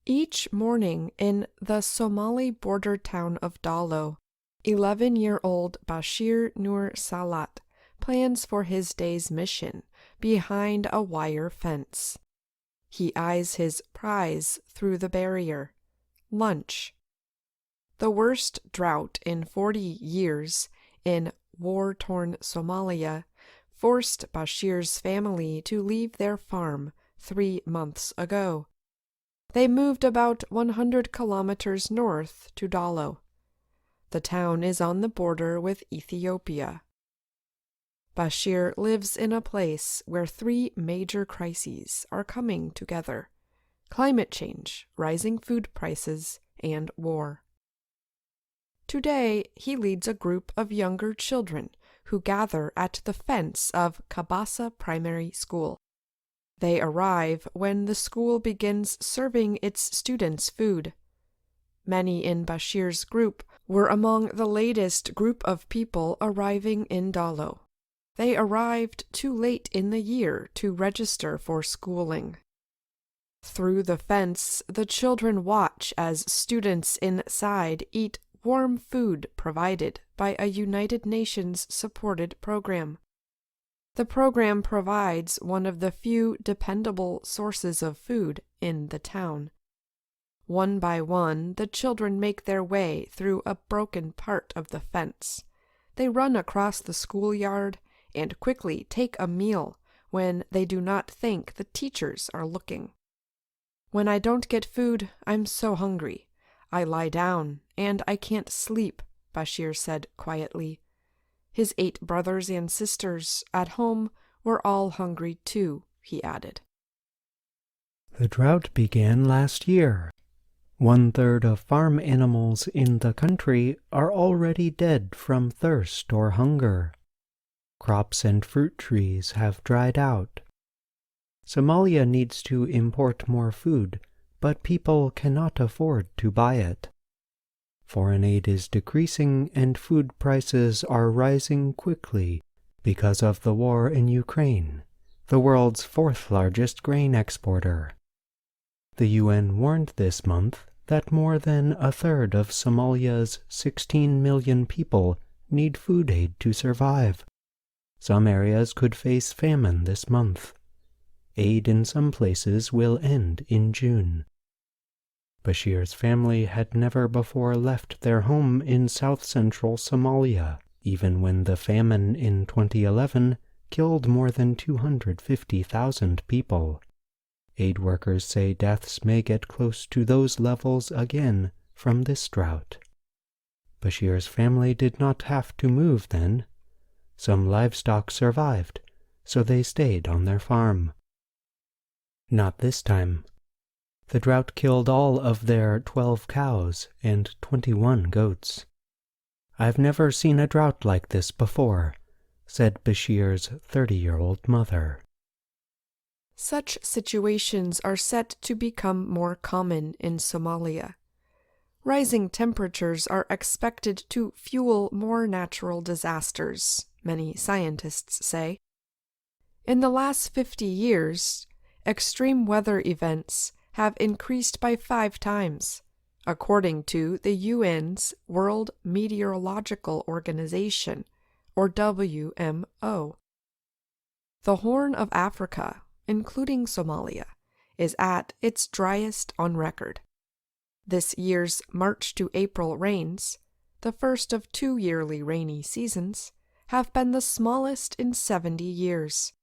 Each morning in the Somali border town of Dalo, 11-year-old Bashir Nur Salat plans for his day's mission behind a wire fence. He eyes his prize through the barrier: lunch. The worst drought in 40 years in war-torn Somalia forced Bashir's family to leave their farm 3 months ago. They moved about 100 kilometers north to Dalo. The town is on the border with Ethiopia. Bashir lives in a place where 3 major crises are coming together: climate change, rising food prices, and war. Today, he leads a group of younger children who gather at the fence of Kabasa Primary School. They arrive when the school begins serving its students food. Many in Bashir's group were among the latest group of people arriving in Dalo. They arrived too late in the year to register for schooling. Through the fence, the children watch as students inside eat warm food provided by a United Nations-supported program. The program provides one of the few dependable sources of food in the town. One by one, the children make their way through a broken part of the fence. They run across the schoolyard and quickly take a meal when they do not think the teachers are looking. "When I don't get food, I'm so hungry. I lie down and I can't sleep," Bashir said quietly. His 8 brothers and sisters at home were all hungry too, he added. The drought began last year. 1/3 of farm animals in the country are already dead from thirst or hunger. Crops and fruit trees have dried out. Somalia needs to import more food, but people cannot afford to buy it. Foreign aid is decreasing and food prices are rising quickly because of the war in Ukraine, the world's 4th largest grain exporter. The UN warned this month that more than 1/3 of Somalia's 16 million people need food aid to survive. Some areas could face famine this month. Aid in some places will end in June. Bashir's family had never before left their home in south-central Somalia, even when the famine in 2011 killed more than 250,000 people. Aid workers say deaths may get close to those levels again from this drought. Bashir's family did not have to move then. Some livestock survived, so they stayed on their farm. Not this time. The drought killed all of their 12 cows and 21 goats. "I've never seen a drought like this before," said Bashir's 30-year-old mother. Such situations are set to become more common in Somalia. Rising temperatures are expected to fuel more natural disasters, many scientists say. In the last 50 years, extreme weather events have increased by 5 times, according to the UN's World Meteorological Organization, or WMO. The Horn of Africa, including Somalia, is at its driest on record. This year's March to April rains, the first of 2 yearly rainy seasons, have been the smallest in 70 years.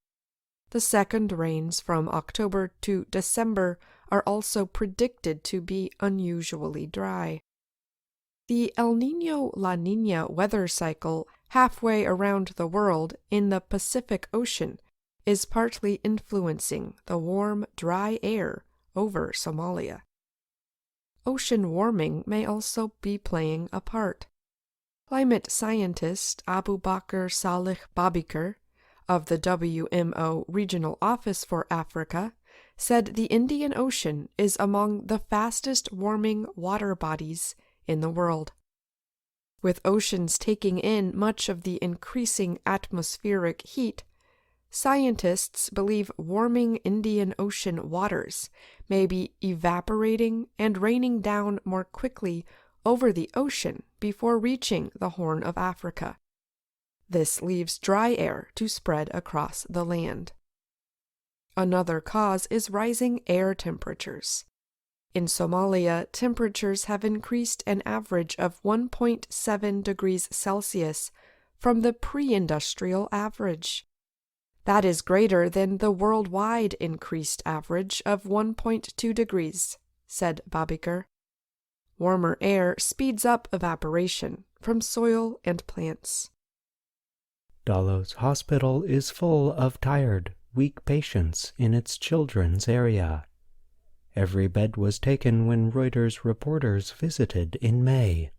The second rains from October to December are also predicted to be unusually dry. The El Niño-La Niña weather cycle halfway around the world in the Pacific Ocean is partly influencing the warm, dry air over Somalia. Ocean warming may also be playing a part. Climate scientist Abu Bakr Salih Babikar of the WMO Regional Office for Africa said the Indian Ocean is among the fastest warming water bodies in the world. With oceans taking in much of the increasing atmospheric heat, Scientists believe warming Indian Ocean waters may be evaporating and raining down more quickly over the ocean before reaching the Horn of Africa. This leaves dry air to spread across the land. Another cause is rising air temperatures. In Somalia, temperatures have increased an average of 1.7 degrees Celsius from the pre-industrial average. That is greater than the worldwide increased average of 1.2 degrees, said Babiker. Warmer air speeds up evaporation from soil and plants. Dalo's hospital is full of tired, weak patients in its children's area. Every bed was taken when Reuters reporters visited in May.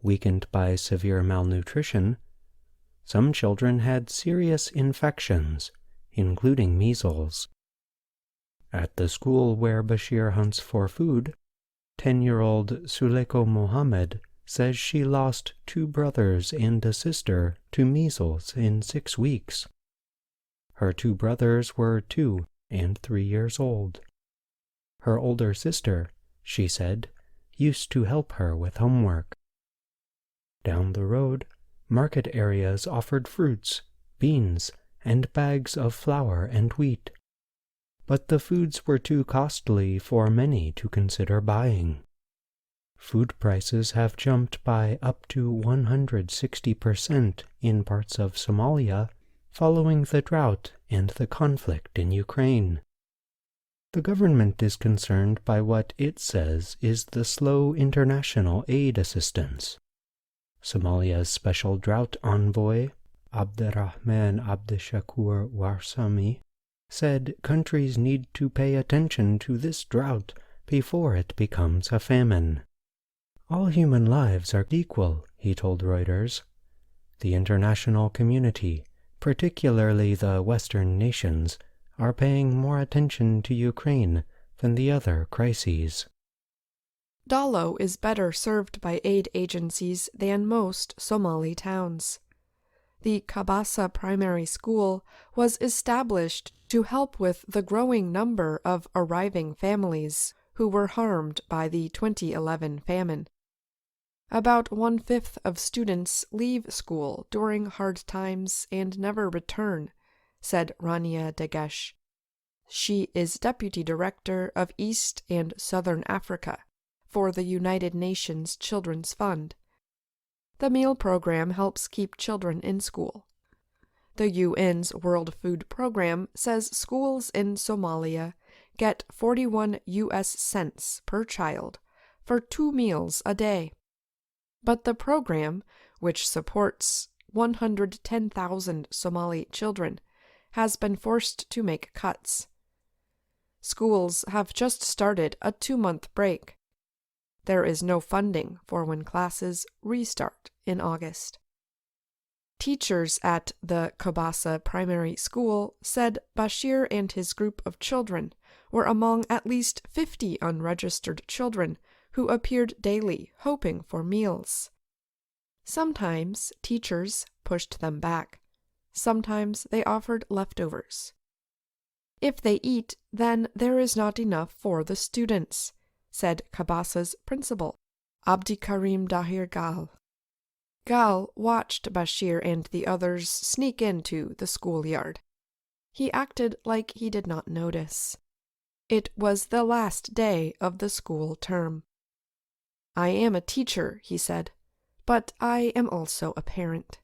Weakened by severe malnutrition, some children had serious infections, including measles. At the school where Bashir hunts for food, 10-year-old Suleko Mohammed says she lost 2 brothers and a sister to measles in 6 weeks. Her 2 brothers were 2 and 3 years old. Her older sister, she said, used to help her with homework. Down the road, market areas offered fruits, beans, and bags of flour and wheat. But the foods were too costly for many to consider buying. Food prices have jumped by up to 160% in parts of Somalia following the drought and the conflict in Ukraine. The government is concerned by what it says is the slow international aid assistance. Somalia's special drought envoy, Abderrahman Abdeshakur Warsami, said countries need to pay attention to this drought before it becomes a famine. All human lives are equal, he told Reuters. The international community, particularly the Western nations, are paying more attention to Ukraine than the other crises. Dalo is better served by aid agencies than most Somali towns. The Kabasa Primary School was established to help with the growing number of arriving families who were harmed by the 2011 famine. About 1/5 of students leave school during hard times and never return, said Rania Degesh. She is Deputy Director of East and Southern Africa for the United Nations Children's Fund. The meal program helps keep children in school. The UN's World Food Program says schools in Somalia get 41 US cents per child for 2 meals a day. But the program, which supports 110,000 Somali children, has been forced to make cuts. Schools have just started a 2-month break. There is no funding for when classes restart in August. Teachers at the Kabasa Primary School said Bashir and his group of children were among at least 50 unregistered children who appeared daily hoping for meals. Sometimes teachers pushed them back. Sometimes they offered leftovers. If they eat, then there is not enough for the students, said Kabasa's principal, Abdikarim Dahir Gal. Gal watched Bashir and the others sneak into the schoolyard. He acted like he did not notice. It was the last day of the school term. I am a teacher, he said, but I am also a parent.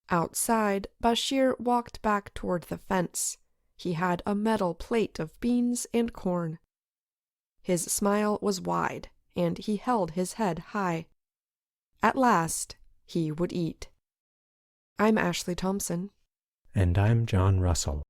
Outside, Bashir walked back toward the fence. He had a metal plate of beans and corn. His smile was wide, and he held his head high. At last, he would eat. I'm Ashley Thompson. And I'm John Russell.